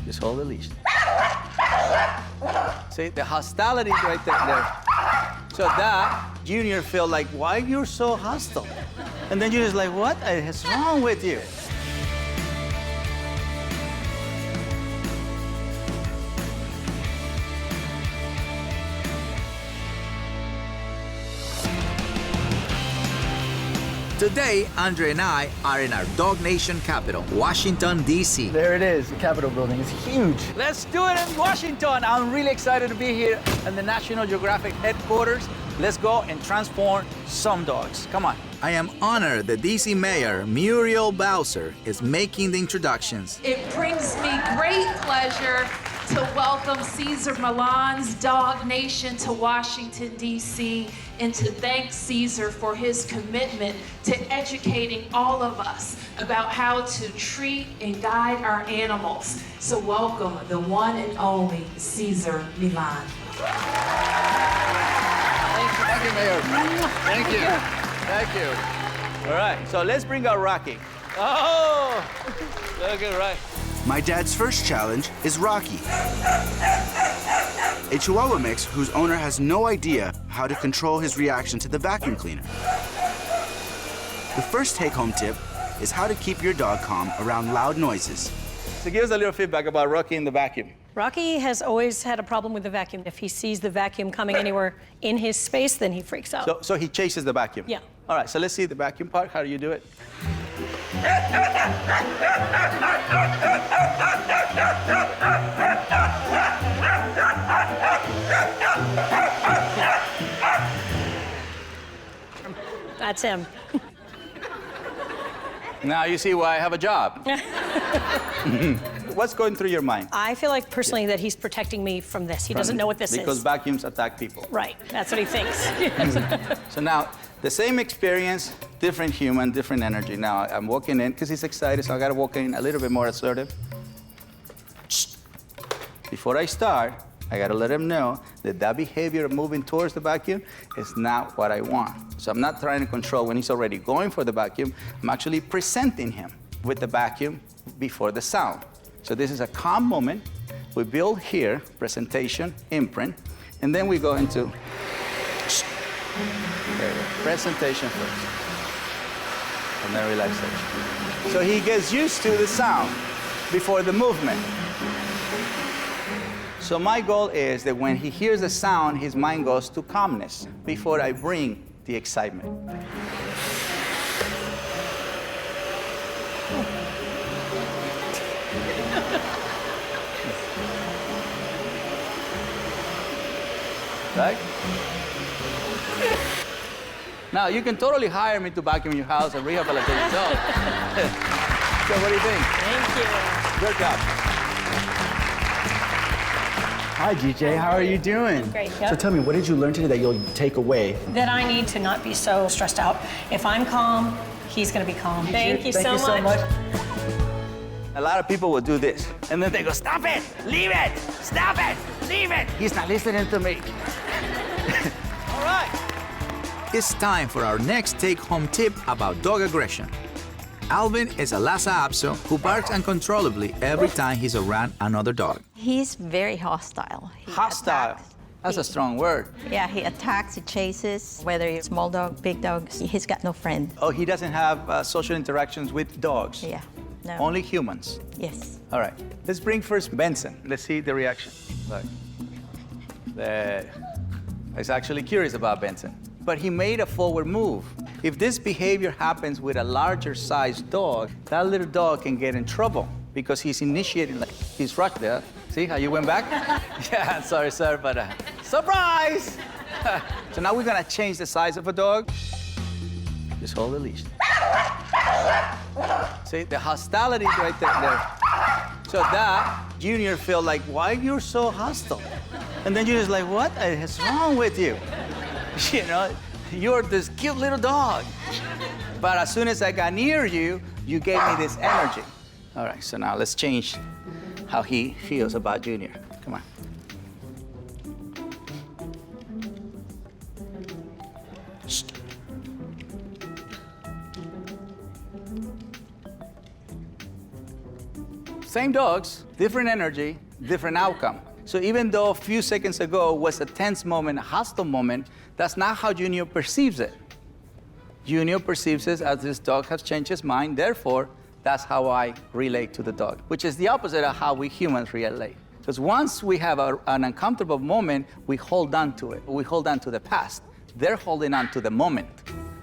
Just hold the leash. See, the hostility right there. So that, Junior feel like, why you're so hostile? And then Junior's like, what is wrong with you? Today, Andre and I are in our Dog Nation capital, Washington, D.C. There it is, the Capitol building. It's huge. Let's do it in Washington. I'm really excited to be here in the National Geographic headquarters. Let's go and transform some dogs. Come on. I am honored that D.C. Mayor Muriel Bowser is making the introductions. It brings me great pleasure to welcome Cesar Millan's Dog Nation to Washington, D.C., and to thank Cesar for his commitment to educating all of us about how to treat and guide our animals. So welcome the one and only Cesar Millan. Thank you, Mayor. Thank you. Thank you. All right, so let's bring out Rocky. Oh, look at right. My dad's first challenge is Rocky, a Chihuahua mix whose owner has no idea how to control his reaction to the vacuum cleaner. The first take-home tip is how to keep your dog calm around loud noises. So give us a little feedback about Rocky and the vacuum. Rocky has always had a problem with the vacuum. If he sees the vacuum coming anywhere in his space, then he freaks out. So he chases the vacuum? Yeah. All right, so let's see the vacuum part. How do you do it? That's him. Now you see why I have a job. What's going through your mind? I feel like personally that he's protecting me from this. He doesn't know what this Because is. vacuums attack people. Right, that's what he thinks. So now, the same experience, different human, different energy. Now, I'm walking in, because he's excited, so I gotta walk in a little bit more assertive. Before I start, I gotta let him know that that behavior of moving towards the vacuum is not what I want. So I'm not trying to control when he's already going for the vacuum. I'm actually presenting him with the vacuum before the sound. So this is a calm moment. We build here, presentation, imprint, and then we go into presentation first, and then relaxation. So he gets used to the sound before the movement. So my goal is that when he hears the sound, his mind goes to calmness before I bring the excitement. Right? Now, you can totally hire me to vacuum your house and rehabilitate your dog. So what do you think? Thank you. Good job. Hi, DJ. How are you doing? Great, So yep. tell me, what did you learn today that you'll take away? That I need to not be so stressed out. If I'm calm, he's gonna be calm. Thank you so much. A lot of people will do this, and then they go, stop it, leave it, stop it, leave it. He's not listening to me. All right. It's time for our next take-home tip about dog aggression. Alvin is a Lhasa Apso who barks uncontrollably every time he's around another dog. He's very hostile. He Hostile. attacks. That's a strong word. Yeah, he attacks, he chases, whether it's small dog, big dog, he's got no friend. Oh, he doesn't have social interactions with dogs? Yeah, no. Only humans? Yes. All right, let's bring first Benson. Let's see the reaction. Look. I was actually curious about Benson, but he made a forward move. If this behavior happens with a larger sized dog, that little dog can get in trouble because he's initiating, like, he's rushed there. See how you went back? Yeah, sorry, sir, but surprise! So now we're gonna change the size of a dog. Just hold the leash. See, the hostility right there. So that, Junior feel like, why you're so hostile? And then Junior's like, what is wrong with you? You know, you're this cute little dog. But as soon as I got near you, you gave me this energy. All right, so now let's change how he feels about Junior. Come on. Same dogs, different energy, different outcome. So even though a few seconds ago was a tense moment, a hostile moment, that's not how Junior perceives it. Junior perceives it as this dog has changed his mind, therefore, that's how I relate to the dog, which is the opposite of how we humans relate. Because once we have an uncomfortable moment, we hold on to it. We hold on to the past. They're holding on to the moment.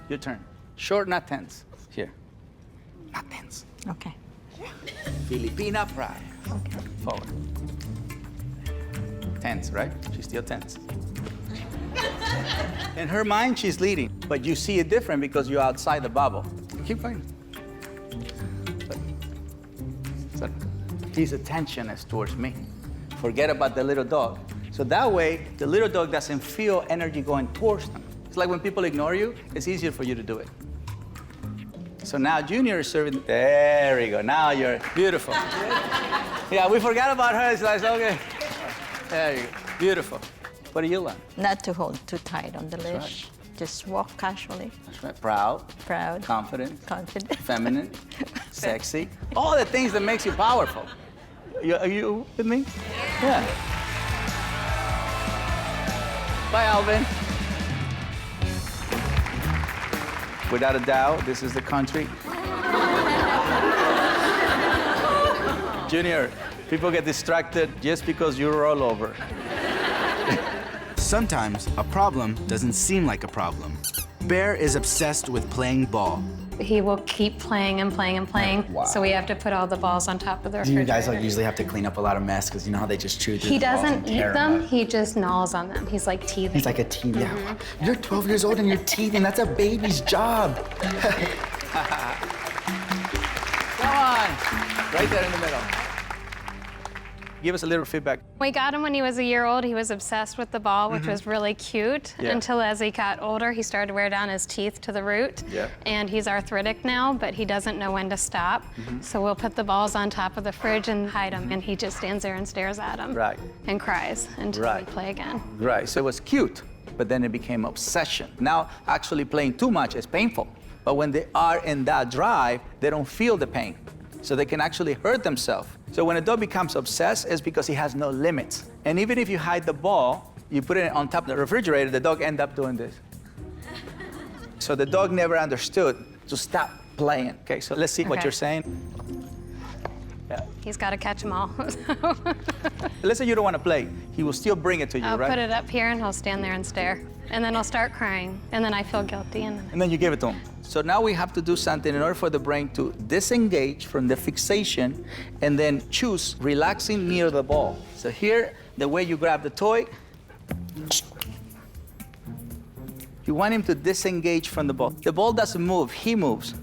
Your turn. Short, not tense. Here. Not tense. Okay. Filipina pride. Okay. Forward. Tense, right? She's still tense. In her mind, she's leading, but you see it different because you're outside the bubble. Keep going. So his attention is towards me. Forget about the little dog. So that way, the little dog doesn't feel energy going towards them. It's like when people ignore you, it's easier for you to do it. So now Junior is serving. There we go. Now you're beautiful. Yeah, we forgot about her. It's like, okay. There you go. Beautiful. What do you learn? Not to hold too tight on the leash. right. Just walk casually. That's right. Proud. Proud. Confident. Confident. Feminine. Sexy. All the things that makes you powerful. Are you with me? Yeah. Bye, Alvin. Without a doubt, this is the country. Junior, people get distracted just because you roll over. Sometimes a problem doesn't seem like a problem. Bear is obsessed with playing ball. He will keep playing and playing and playing. Wow. So we have to put all the balls on top of the Do you guys refrigerator. usually have to clean up a lot of mess? Because you know how they just chew through He the balls doesn't and eat tear them, up? he just gnaws on them. He's like teething. He's like a teen. Yeah. Wow. You're 12 years old and you're teething. That's a baby's job. Come on. Right there in the middle. Give us a little feedback. We got him when he was a year old. He was obsessed with the ball, which was really cute. Yeah. Until as he got older, he started to wear down his teeth to the root. Yeah. And he's arthritic now, but he doesn't know when to stop. So we'll put the balls on top of the fridge and hide them, and he just stands there and stares at them. Right. And cries until Right. we play again. Right, so it was cute, but then it became obsession. Now, actually playing too much is painful. But when they are in that drive, they don't feel the pain. So they can actually hurt themselves. So when a dog becomes obsessed, it's because he has no limits. And even if you hide the ball, you put it on top of the refrigerator, the dog ends up doing this. So the dog never understood to stop playing. Okay, so let's see what Okay. you're saying. Yeah. He's got to catch them all. Let's say you don't want to play. He will still bring it to you, I'll right? put it up here and he'll stand there and stare. And then I'll start crying. And then I feel guilty. And then you give it to him. So now we have to do something in order for the brain to disengage from the fixation and then choose relaxing near the ball. So here, the way you grab the toy, you want him to disengage from the ball. The ball doesn't move, he moves.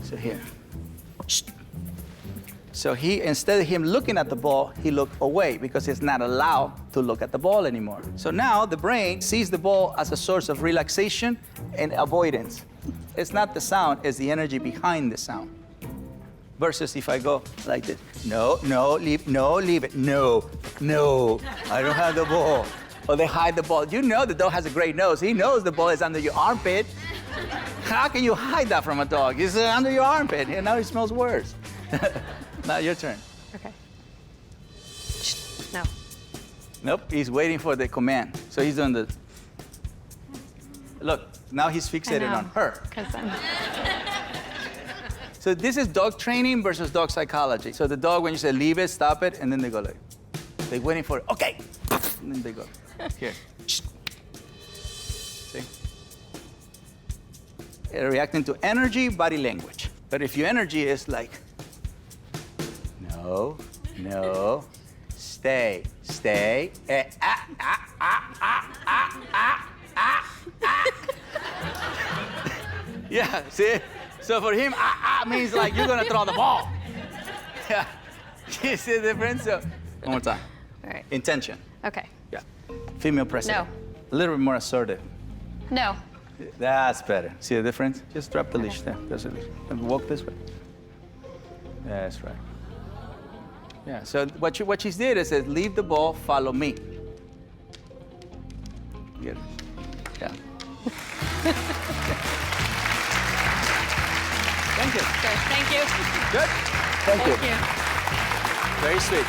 So here. So he, instead of him looking at the ball, he looked away because he's not allowed to look at the ball anymore. So now the brain sees the ball as a source of relaxation and avoidance. It's not the sound, it's the energy behind the sound. Versus if I go like this, no, leave it, no, I don't have the ball. Or they hide the ball. You know the dog has a great nose. He knows the ball is under your armpit. How can you hide that from a dog? It's under your armpit, and now it smells worse. Now your turn. Okay. No. Nope, he's waiting for the command. So he's doing the... Look, now he's fixated on her. 'Cause I'm... So this is dog training versus dog psychology. So the dog, when you say leave it, stop it, and then they go like, they're waiting for it, okay, and then they go, here. See? They're reacting to energy, body language. But if your energy is like, no, stay, yeah, see? So for him, means like you're gonna throw the ball. Yeah, you see the difference? So, one more time. All right. Intention. Okay. Yeah. Female president. No. A little bit more assertive. No. That's better. See the difference? Just drop the leash there. There's a leash. And walk this way. That's right. Yeah, so what she did is says, leave the ball, follow me. Get it? Yeah. Thank you. Good. Thank you. Good. Thank you. you. Very sweet.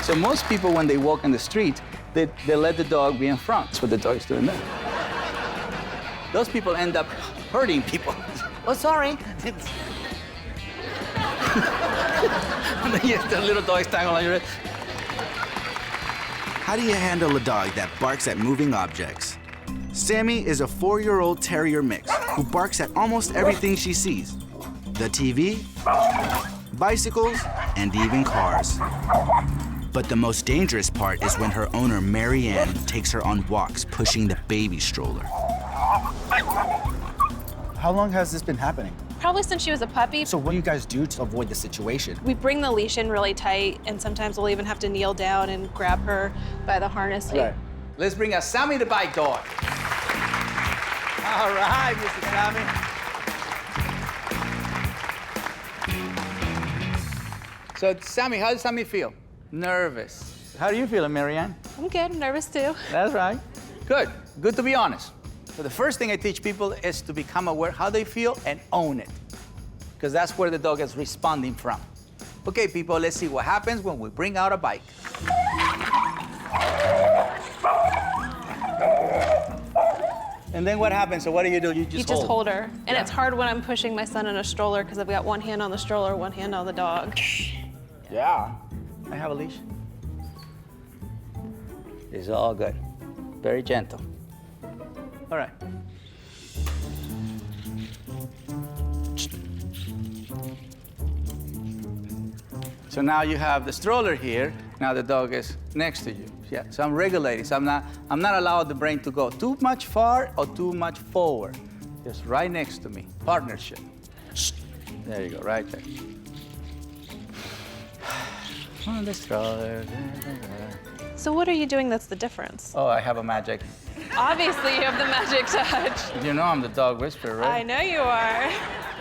So most people, when they walk in the street, they let the dog be in front. That's what the dog is doing there. Those people end up hurting people. Oh, sorry. Yes, the little dog's tangled on your head. How do you handle a dog that barks at moving objects? Sammy is a 4-year-old terrier mix who barks at almost everything she sees. The TV, bicycles, and even cars. But the most dangerous part is when her owner, Marianne, takes her on walks pushing the baby stroller. How long has this been happening? Probably since she was a puppy. So what do you guys do to avoid the situation? We bring the leash in really tight, and sometimes we'll even have to kneel down and grab her by the harness. Right. Let's bring a Sammy the bike dog. All right, Mr. Sammy. So, Sammy, how does Sammy feel? Nervous. How do you feel, Marianne? I'm good, I'm nervous too. That's right. Good. Good to be honest. So the first thing I teach people is to become aware how they feel and own it. Because that's where the dog is responding from. Okay, people, let's see what happens when we bring out a bike. And then what happens? So what do? You just hold her. And it's hard when I'm pushing my son in a stroller because I've got one hand on the stroller, one hand on the dog. Yeah. I have a leash. It's all good. Very gentle. All right. So now you have the stroller here. Now the dog is next to you. Yeah. So I'm regulating. So I'm not allowed the brain to go too much far or too much forward. Just right next to me. Partnership. There you go. Right there. On the stroller. So what are you doing that's the difference? Oh, I have a magic. Obviously, you have the magic touch. You know I'm the dog whisperer, right? I know you are.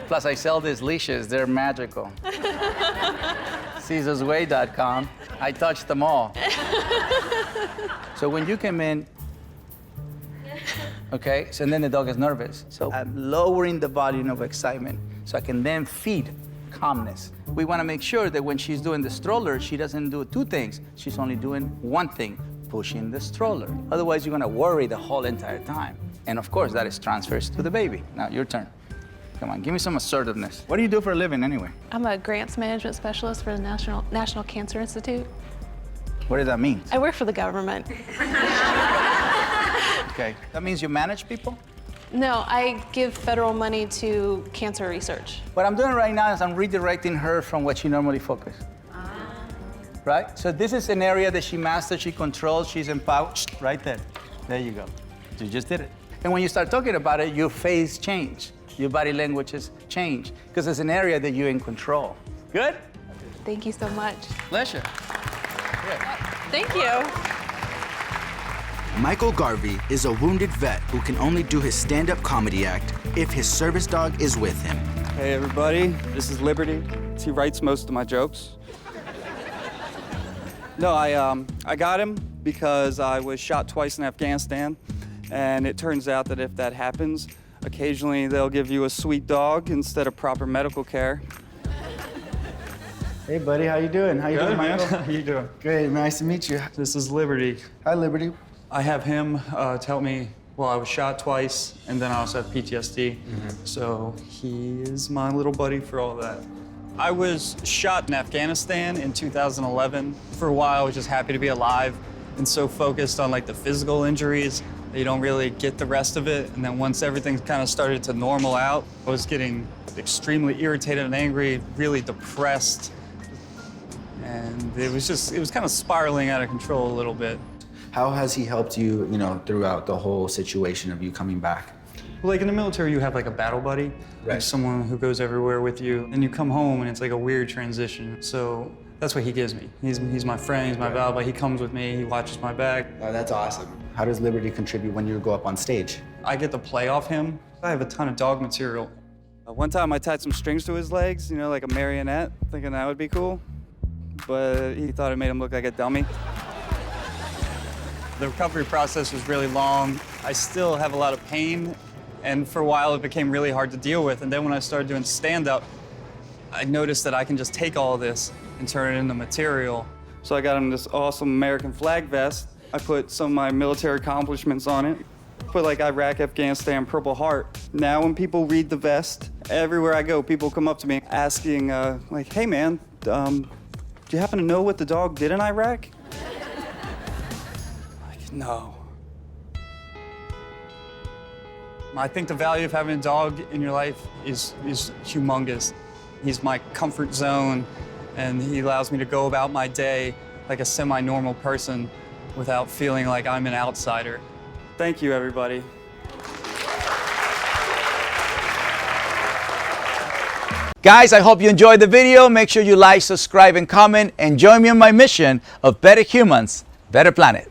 Plus, I sell these leashes. They're magical. CesarsWay.com. I touched them all. So when you come in, okay, so then the dog is nervous. So I'm lowering the volume of excitement so I can then feed calmness. We want to make sure that when she's doing the stroller, she doesn't do two things. She's only doing one thing, pushing the stroller. Otherwise, you're going to worry the whole entire time. And of course, that is transfers to the baby. Now, your turn. Come on, give me some assertiveness. What do you do for a living anyway? I'm a grants management specialist for the National Cancer Institute. What does that mean? I work for the government. Okay, that means you manage people? No, I give federal money to cancer research. What I'm doing right now is I'm redirecting her from what she normally focuses. Right? So this is an area that she masters, she controls, she's empowered. Right there. There you go. You just did it. And when you start talking about it, your face change. Your body languages change. Because it's an area that you're in control. Good? Thank you so much. Pleasure. Good. Thank you. Michael Garvey is a wounded vet who can only do his stand-up comedy act if his service dog is with him. Hey everybody, this is Liberty. He writes most of my jokes. No, I got him because I was shot twice in Afghanistan, and it turns out that if that happens, occasionally they'll give you a sweet dog instead of proper medical care. Hey, buddy, how you doing? How you doing, Michael? How you doing? Great, nice to meet you. This is Liberty. Hi, Liberty. I have him tell me, well, I was shot twice, and then I also have PTSD. So he is my little buddy for all that. I was shot in Afghanistan in 2011. For a while, I was just happy to be alive and so focused on like the physical injuries that you don't really get the rest of it. And then once everything kind of started to normal out, I was getting extremely irritated and angry, really depressed. And it was kind of spiraling out of control a little bit. How has he helped you, throughout the whole situation of you coming back? Well, like in the military, you have like a battle buddy, Right. like someone who goes everywhere with you. And you come home and it's like a weird transition. So that's what he gives me. He's my friend, he's my battle buddy. He comes with me, he watches my back. Oh, that's awesome. How does Liberty contribute when you go up on stage? I get to play off him. I have a ton of dog material. One time I tied some strings to his legs, like a marionette, thinking that would be cool. But he thought it made him look like a dummy. The recovery process was really long. I still have a lot of pain, And for a while, it became really hard to deal with. And then when I started doing stand-up, I noticed that I can just take all this and turn it into material. So I got him this awesome American flag vest. I put some of my military accomplishments on it. Put like Iraq, Afghanistan, Purple Heart. Now when people read the vest, everywhere I go, people come up to me asking, like, hey man, do you happen to know what the dog did in Iraq? Like, no. I think the value of having a dog in your life is humongous. He's my comfort zone, and he allows me to go about my day like a semi-normal person without feeling like I'm an outsider. Thank you, everybody. Guys, I hope you enjoyed the video. Make sure you like, subscribe, and comment, and join me on my mission of better humans, better planet.